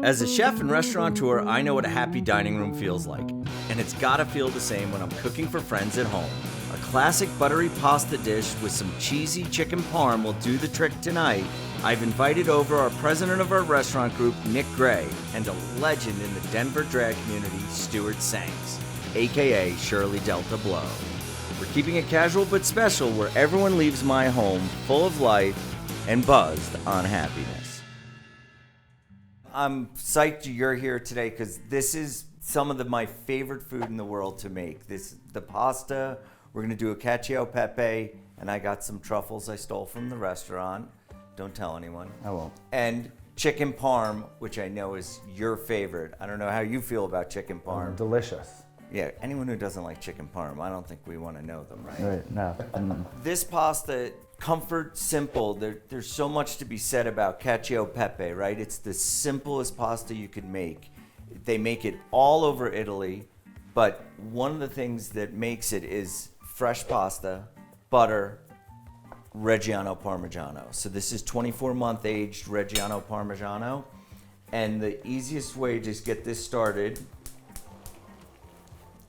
As a chef and restaurateur, I know what a happy dining room feels like, and it's gotta feel the same when I'm cooking for friends at home. A classic buttery pasta dish with some cheesy chicken parm will do the trick tonight. I've invited over our president of our restaurant group, Nick Gray, and a legend in the Denver drag community, Stuart Sanks, aka Shirley Delta Blow. We're keeping it casual but special, where everyone leaves my home full of life and buzzed on happiness. I'm psyched you're here today because this is some of my favorite food in the world to make. The pasta, we're gonna do a Cacio Pepe, and I got some truffles I stole from the restaurant. Don't tell anyone. I won't. And chicken parm, which I know is your favorite. I don't know how you feel about chicken parm. Delicious. Yeah, anyone who doesn't like chicken parm, I don't think we want to know them, right? Right, no. This pasta, comfort, simple. There's so much to be said about Cacio Pepe, right? It's the simplest pasta you could make. They make it all over Italy, but one of the things that makes it is fresh pasta, butter, Reggiano Parmigiano. So this is 24-month aged Reggiano Parmigiano. And the easiest way to just get this started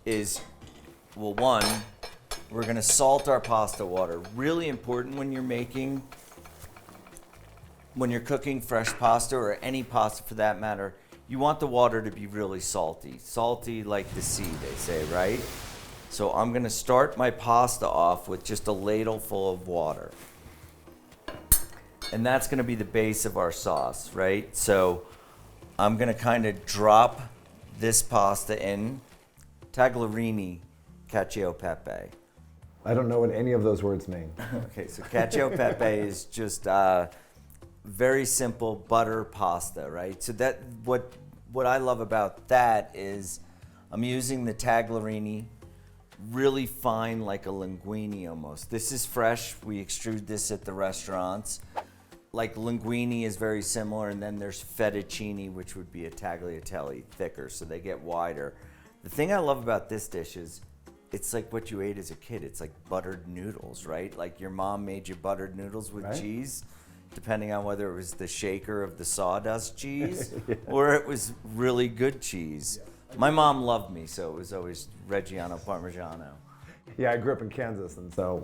is, well, one, we're gonna salt our pasta water. Really important when you're cooking fresh pasta or any pasta for that matter, you want the water to be really salty. Salty like the sea, they say, right? So I'm gonna start my pasta off with just a ladle full of water. And that's gonna be the base of our sauce, right? So I'm gonna kind of drop this pasta in. Tagliarini Cacio Pepe. I don't know what any of those words mean. Okay, so Cacio Pepe is just very simple butter pasta, right? So that what I love about that is I'm using the tagliarini, really fine, like a linguine almost. This is fresh. We extrude this at the restaurants. Like linguine is very similar, and then there's fettuccine, which would be a tagliatelle, thicker, so they get wider. The thing I love about this dish is it's like what you ate as a kid. It's like buttered noodles, right? Like your mom made you buttered noodles with cheese, depending on whether it was the shaker of the sawdust cheese or it was really good cheese. My mom loved me, so it was always Reggiano Parmigiano. Yeah, I grew up in Kansas, and so,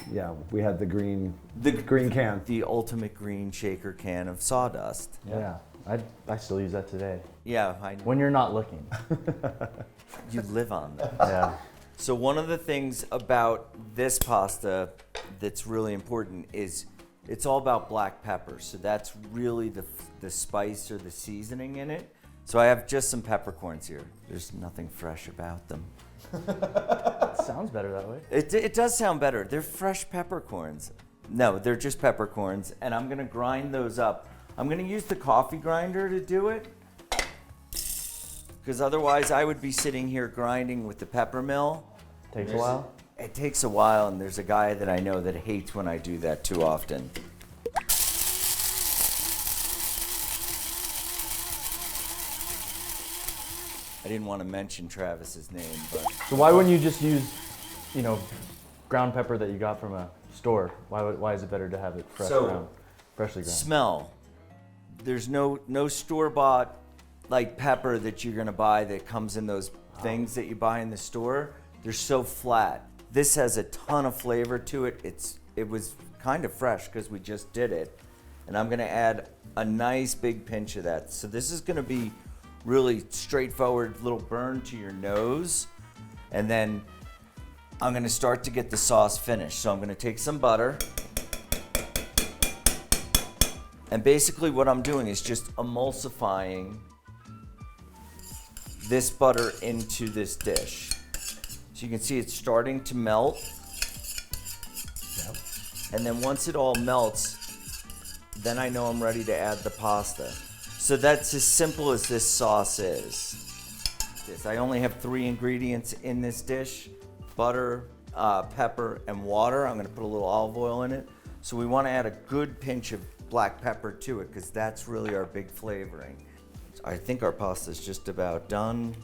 yeah, we had the green can. The ultimate green shaker can of sawdust. Yeah, I still use that today. Yeah, when you're not looking. You live on that. Yeah. So one of the things about this pasta that's really important is it's all about black pepper. So that's really the spice or the seasoning in it. So I have just some peppercorns here. There's nothing fresh about them. It sounds better that way. It does sound better. They're fresh peppercorns. No, they're just peppercorns, and I'm gonna grind those up. I'm gonna use the coffee grinder to do it, because otherwise I would be sitting here grinding with the pepper mill. Takes a while? It takes a while, and there's a guy that I know that hates when I do that too often. I didn't want to mention Travis's name, but... So why wouldn't you just use, ground pepper that you got from a store? Why is it better to have it freshly ground? Smell. There's no store-bought like pepper that you're gonna buy that comes in those things that you buy in the store. They're so flat. This has a ton of flavor to it. It was kind of fresh because we just did it. And I'm gonna add a nice big pinch of that. So this is gonna be really straightforward, little burn to your nose. And then I'm gonna start to get the sauce finished. So I'm gonna take some butter. And basically what I'm doing is just emulsifying this butter into this dish. So you can see it's starting to melt. Yep. And then once it all melts, then I know I'm ready to add the pasta. So that's as simple as this sauce is. I only have 3 ingredients in this dish: butter, pepper, and water. I'm gonna put a little olive oil in it. So we wanna add a good pinch of black pepper to it because that's really our big flavoring. I think our pasta is just about done.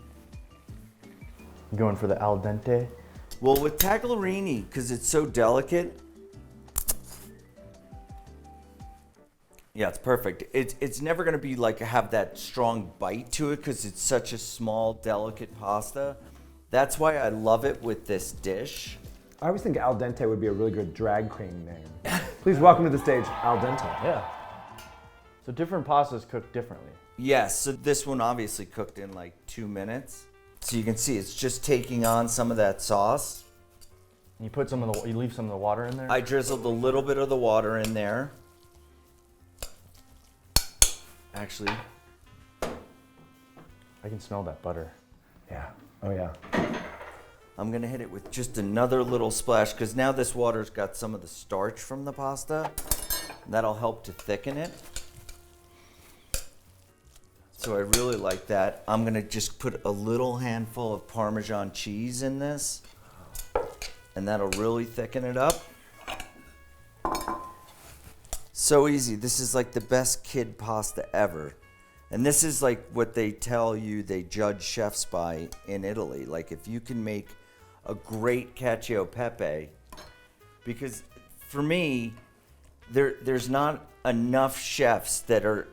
You going for the al dente? Well, with tagliarini, because it's so delicate, Yeah, it's perfect. It's never going to be like have that strong bite to it because it's such a small, delicate pasta. That's why I love it with this dish. I always think al dente would be a really good drag queen name. Please welcome to the stage, al dente. Yeah. So different pastas cook differently. Yes, so this one obviously cooked in like 2 minutes. So you can see it's just taking on some of that sauce. You put you leave some of the water in there? I drizzled a little bit of the water in there. Actually, I can smell that butter. Yeah. Oh yeah. I'm gonna hit it with just another little splash because now this water's got some of the starch from the pasta. And that'll help to thicken it. So I really like that. I'm gonna just put a little handful of Parmesan cheese in this, and that'll really thicken it up. So easy. This is like the best kid pasta ever. And this is like what they tell you they judge chefs by in Italy. Like if you can make a great Cacio Pepe, because for me, there's not enough chefs that are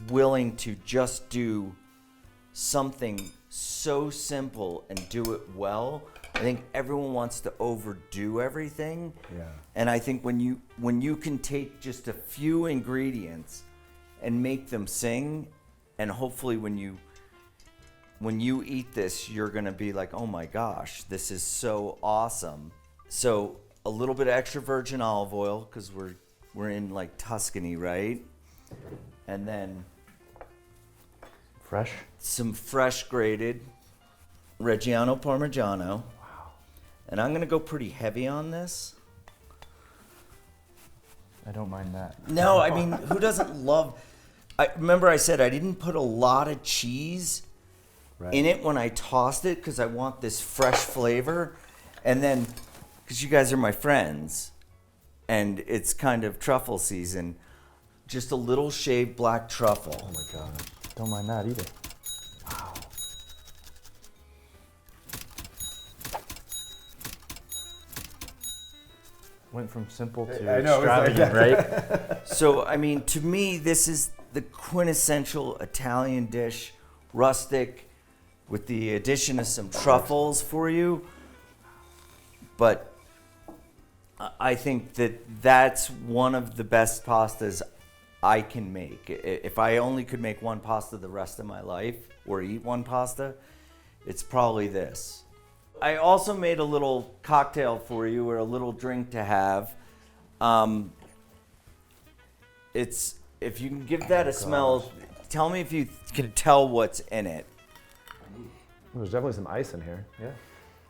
willing to just do something so simple and do it well. I think everyone wants to overdo everything. Yeah. And I think when you can take just a few ingredients and make them sing, and hopefully when you eat this, you're gonna be like, oh my gosh, this is so awesome. So a little bit of extra virgin olive oil, because we're in like Tuscany, right? And then Fresh? some fresh grated Reggiano Parmigiano. Wow. And I'm gonna go pretty heavy on this. I don't mind that. No, I mean, who doesn't love... remember I said I didn't put a lot of cheese in it when I tossed it because I want this fresh flavor. And then, because you guys are my friends, and it's kind of truffle season, just a little shaved black truffle. Oh my god. Don't mind that either. Wow. Went from simple to I know, it's like extravagant, right? So, I mean, to me, this is the quintessential Italian dish, rustic, with the addition of some truffles for you. But I think that's one of the best pastas I can make. If I only could make one pasta the rest of my life, or eat one pasta, it's probably this. I also made a little cocktail for you, or a little drink to have. It's, if you can give that a smell, tell me if you can tell what's in it. There's definitely some ice in here. Yeah.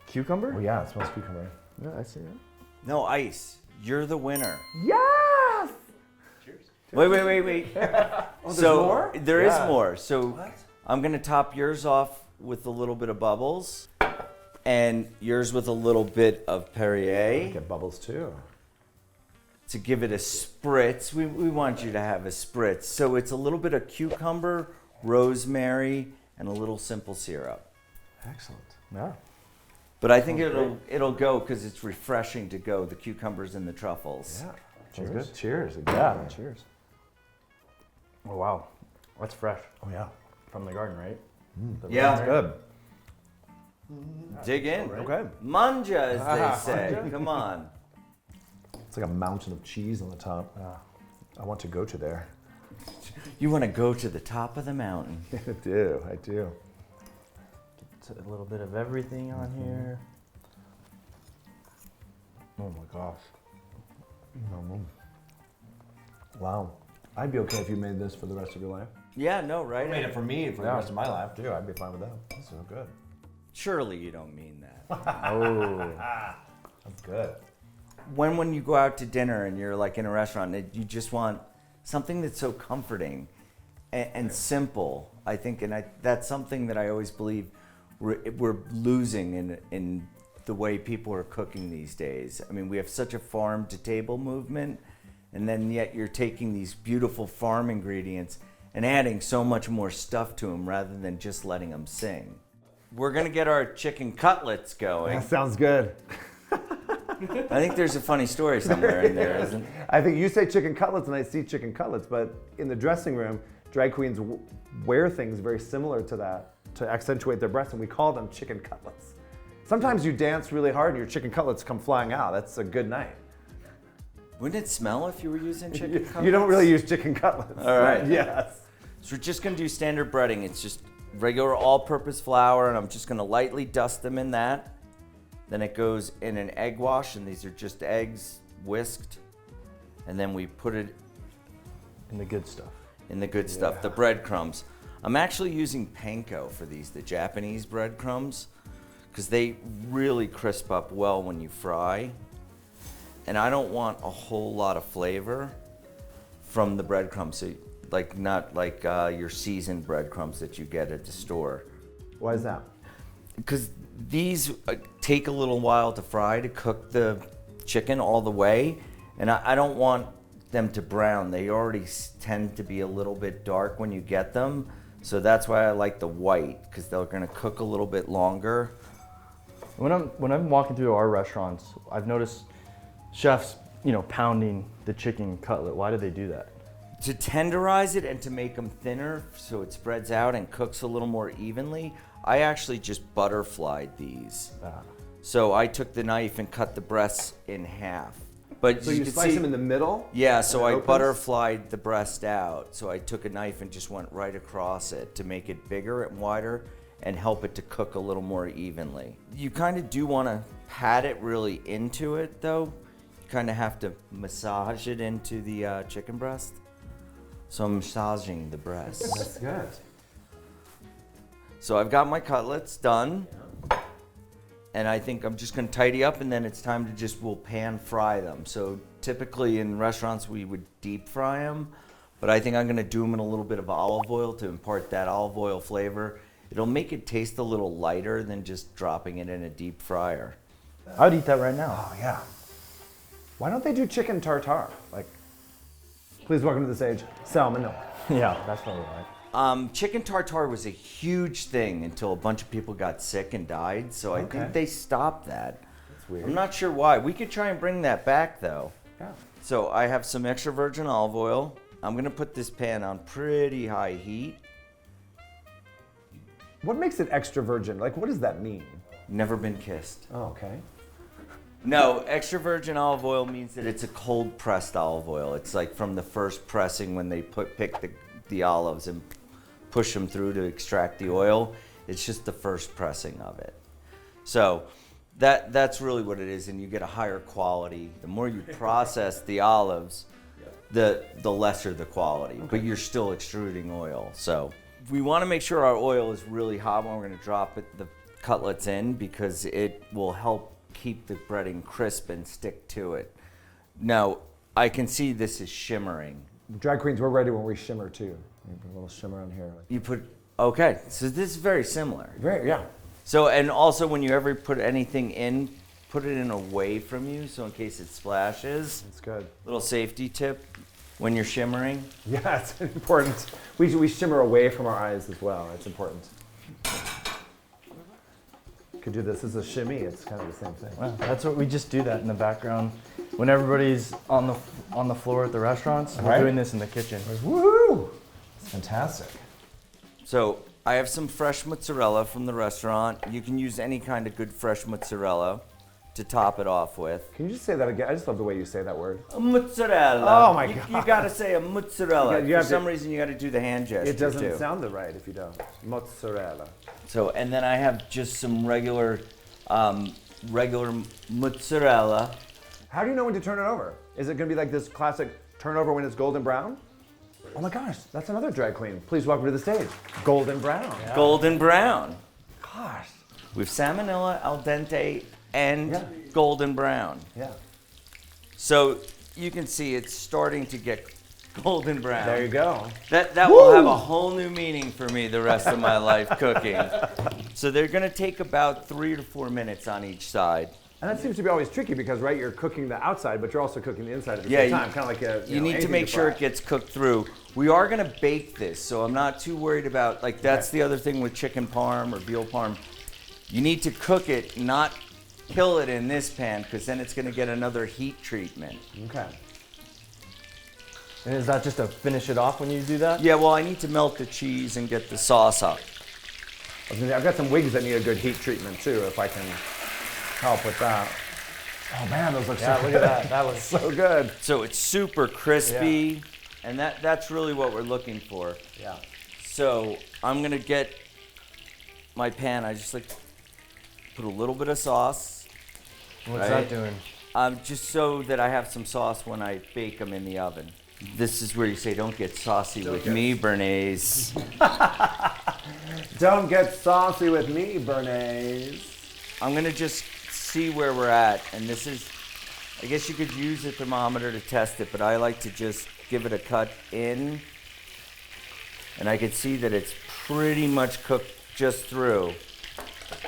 Cucumber? Oh yeah, it smells cucumber. Yeah, I see that. No ice. You're the winner. Yes! Cheers. Wait. Oh, So more? there is Yeah. more. So I'm gonna top yours off with a little bit of bubbles, and yours with a little bit of Perrier Get bubbles too. to give it a spritz. We want you to have a spritz. So it's a little bit of cucumber, rosemary, and a little simple syrup. Excellent. Yeah. But I think it'll go because it's refreshing to go the cucumbers and the truffles. Yeah. Cheers. Good. Cheers. Yeah, Exactly. cheers. Oh, wow. That's fresh. Oh yeah. From the garden, right? The Yeah. That's good. Dig in. Okay. Manja, as they say. Come on. It's like a mountain of cheese on the top. I want to go to there. You want to go to the top of the mountain. I do. I do. Get a little bit of everything on here. Oh my gosh. Wow. I'd be okay if you made this for the rest of your life. Yeah, no, right? Made it for me for the Yeah. rest of my life too. I'd be fine with that. That's so good. Surely you don't mean that. Oh. That's good. When you go out to dinner and you're like in a restaurant, you just want something that's so comforting and simple. I think, and that's something that I always believe we're losing in the way people are cooking these days. I mean, we have such a farm to table movement, and then yet you're taking these beautiful farm ingredients and adding so much more stuff to them rather than just letting them sing. We're gonna get our chicken cutlets going. That sounds good. I think there's a funny story somewhere in there, isn't there? I think you say chicken cutlets and I see chicken cutlets, but in the dressing room, drag queens wear things very similar to that to accentuate their breasts, and we call them chicken cutlets. Sometimes you dance really hard and your chicken cutlets come flying out. That's a good night. Wouldn't it smell if you were using chicken cutlets? You don't really use chicken cutlets. All right. Yes. So we're just gonna do standard breading. It's just regular all-purpose flour, and I'm just gonna lightly dust them in that. Then it goes in an egg wash, and these are just eggs whisked. And then we put it In the good stuff. in the good stuff, the breadcrumbs. I'm actually using panko for these, the Japanese breadcrumbs, because they really crisp up well when you fry. And I don't want a whole lot of flavor from the breadcrumbs, so like not like your seasoned breadcrumbs that you get at the store. Why is that? Because these take a little while to fry, to cook the chicken all the way, and I don't want them to brown. They already tend to be a little bit dark when you get them, so that's why I like the white, because they're gonna cook a little bit longer. When I'm walking through our restaurants, I've noticed chefs, pounding the chicken cutlet. Why do they do that? To tenderize it and to make them thinner so it spreads out and cooks a little more evenly, I actually just butterflied these. So I took the knife and cut the breasts in half. But So you can slice see, them in the middle? yeah, so I opens? butterflied the breast out. So I took a knife and just went right across it to make it bigger and wider and help it to cook a little more evenly. You kind of do want to pat it really into it though. You kind of have to massage it into the chicken breast. So I'm massaging the breast. That's good. So I've got my cutlets done. And I think I'm just gonna tidy up, and then it's time to we'll pan fry them. So typically in restaurants we would deep fry them, but I think I'm gonna do them in a little bit of olive oil to impart that olive oil flavor. It'll make it taste a little lighter than just dropping it in a deep fryer. I would eat that right now. Oh, yeah. Why don't they do chicken tartare? Like, please welcome to the stage, salmonella. Yeah, that's probably right. Chicken tartare was a huge thing until a bunch of people got sick and died, so I Okay. think they stopped that. That's weird. I'm not sure why. We could try and bring that back though. Yeah. So I have some extra virgin olive oil. I'm gonna put this pan on pretty high heat. What makes it extra virgin? Like, what does that mean? Never been kissed. Oh, okay. No, extra virgin olive oil means that it's a cold pressed olive oil. It's like from the first pressing when they pick the olives and push them through to extract the oil. It's just the first pressing of it. So that's really what it is, and you get a higher quality. The more you process the olives, the lesser the quality, but you're still extruding oil. So we want to make sure our oil is really hot when we're going to drop the cutlets in, because it will help keep the breading crisp and stick to it. Now, I can see this is shimmering. Drag queens, we're ready when we shimmer too. We put a little shimmer on here. You put, okay, so this is very similar. Very, yeah. So, and also when you ever put anything in, put it in away from you, so in case it splashes. It's good. Little safety tip when you're shimmering. Yeah, it's important. We shimmer away from our eyes as well. It's important. Could do this as a shimmy. It's kind of the same thing. Well, that's what we just do that in the background when everybody's on the floor at the restaurants. We're Right. doing this in the kitchen. Woohoo! It's fantastic. So I have some fresh mozzarella from the restaurant. You can use any kind of good fresh mozzarella to top it off with. Can you just say that again? I just love the way you say that word. A mozzarella. Oh my You God. gotta say a mozzarella. You For have to- some reason you gotta do the hand gesture It doesn't too. sound right if you don't. Mozzarella. So, and then I have just some regular mozzarella. How do you know when to turn it over? Is it going to be like this classic turnover when it's golden brown? Oh my gosh, that's another drag queen. Please welcome to the stage, Golden Brown. Yeah. Golden brown. Gosh. With salmonella, al dente, and Yeah. golden brown. Yeah. So you can see it's starting to get golden brown. There you go. That will have a whole new meaning for me the rest of my life cooking. So they're gonna take about 3 to 4 minutes on each side. And that seems to be always tricky because, right, you're cooking the outside, but you're also cooking the inside at the Yeah, same you- time. Kind of like a, You need to anything make sure fry. it gets cooked through. We are gonna bake this, so I'm not too worried about, like, that's the other thing with chicken parm or veal parm. You need to cook it not kill it in this pan because then it's going to get another heat treatment. Okay. And is that just to finish it off when you do that? Yeah, well, I need to melt the cheese and get the sauce up. I've got some wigs that need a good heat treatment too, if I can help with that. Oh man, those look so good. Look at that. That looks so good. So it's super crispy, and that's really what we're looking for. Yeah. So I'm going to get my pan. I just like to put a little bit of sauce. What's that doing? Just so that I have some sauce when I bake them in the oven. This is where you say, don't get saucy with me, Bernays. Don't get saucy with me, Bernays. I'm going to just see where we're at. And this is, I guess you could use a thermometer to test it, but I like to just give it a cut in. And I can see that it's pretty much cooked just through.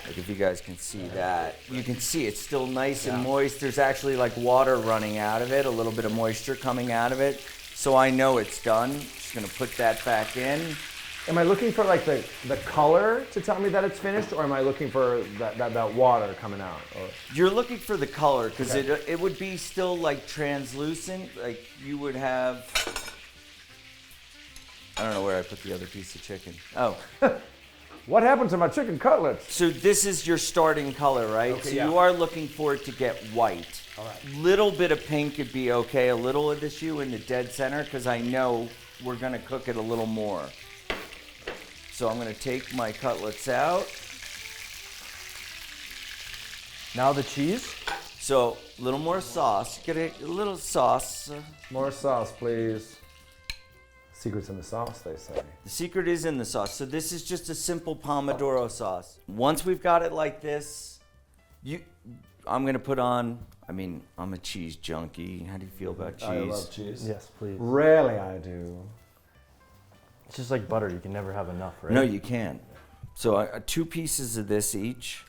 Like if you guys can see that. You can see it's still nice and moist. There's actually like water running out of it, a little bit of moisture coming out of it. So I know it's done. Just gonna put that back in. Am I looking for like the color to tell me that it's finished, or am I looking for that water coming out? Or? You're looking for the color because it would be still like translucent. Like you would have, I don't know where I put the other piece of chicken. Oh. What happened to my chicken cutlets? So this is your starting color, right? Okay, so yeah. you are looking for it to get white. All right. Little bit of pink could be okay. A little of this hue in the dead center because I know we're gonna cook it a little more. So I'm gonna take my cutlets out. Now the cheese? So a little more sauce. Get a little sauce. More sauce, please. Secret's in the sauce, they say. The secret is in the sauce. So this is just a simple pomodoro sauce. Once we've got it like this, I'm gonna put on, I'm a cheese junkie. How do you feel about cheese? I love cheese. Yes, please. Really, I do. It's just like butter. You can never have enough, right? No, you can't. So 2 pieces of this each.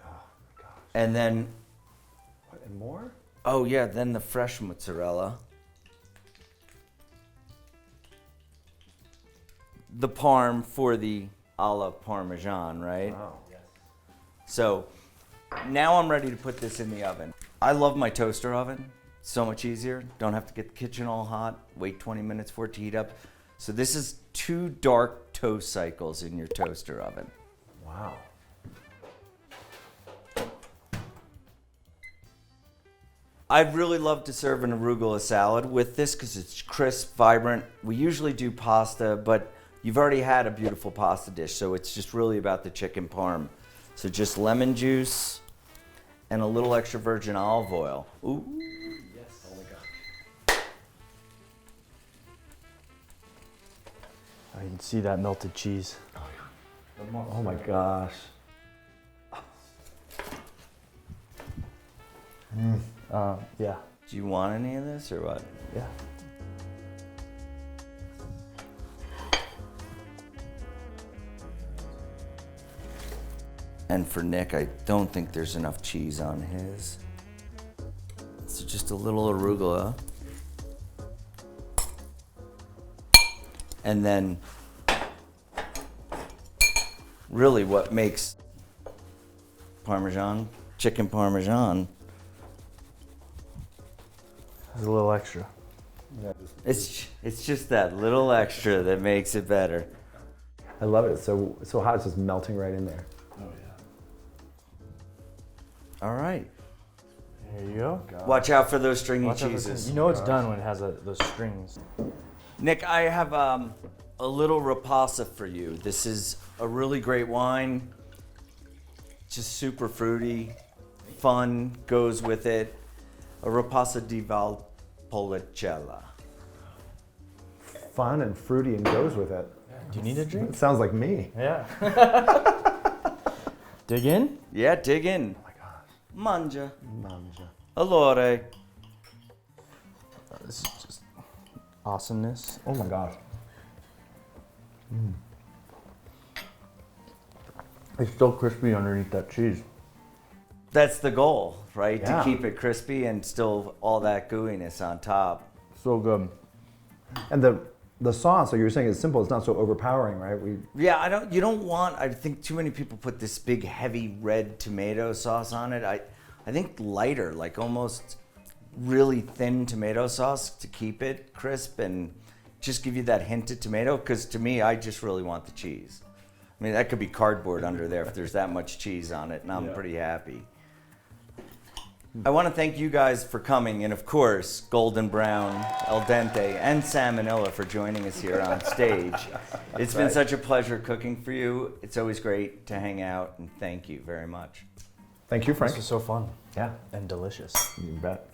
Oh my gosh. And then, What, and more? oh yeah, then the fresh mozzarella. The Parm for the alla Parmesan, right? Wow. So now I'm ready to put this in the oven. I love my toaster oven. So much easier. Don't have to get the kitchen all hot. Wait 20 minutes for it to heat up. So this is 2 dark toast cycles in your toaster oven. Wow. I'd really love to serve an arugula salad with this because it's crisp, vibrant. We usually do pasta, but you've already had a beautiful pasta dish, so it's just really about the chicken parm. So just lemon juice and a little extra virgin olive oil. Ooh. Yes. Oh my God. You can see that melted cheese. Oh my gosh. Yeah. Do you want any of this or what? Yeah. And for Nick, I don't think there's enough cheese on his. So just a little arugula. And then really what makes Parmesan, chicken Parmesan, There's a little extra. Yeah, it's just that little extra that makes it better. I love it. It's so hot. It's just melting right in there. Oh yeah. All right. There you go. Watch out for those stringy Watch out for cheeses. you know it's done when it has those strings. Nick, I have a little Rapasa for you. This is a really great wine. Just super fruity, fun, goes with it. A Rapasa di Valpolicella. Fun and fruity and goes with it. Do you need a drink? It sounds like me. Yeah. Dig in? Yeah, dig in. Oh my gosh. Mangia. Manja. Allora. This is just awesomeness. Oh my gosh. It's still crispy underneath that cheese. That's the goal, right? Yeah. To keep it crispy and still all that gooiness on top. So good. And the sauce, like you were saying, is simple. It's not so overpowering, right? Yeah, you don't want, I think too many people put this big heavy red tomato sauce on it. I think lighter, like almost really thin tomato sauce to keep it crisp and just give you that hint of tomato. Because to me, I just really want the cheese. I mean, that could be cardboard under there if there's that much cheese on it, and I'm pretty happy. I want to thank you guys for coming, and of course, Golden Brown, El Dente, and Salmonella for joining us here on stage. It's been such a pleasure cooking for you. It's always great to hang out, and thank you very much. Thank you, Frank. This was so fun. Yeah. And delicious. You bet.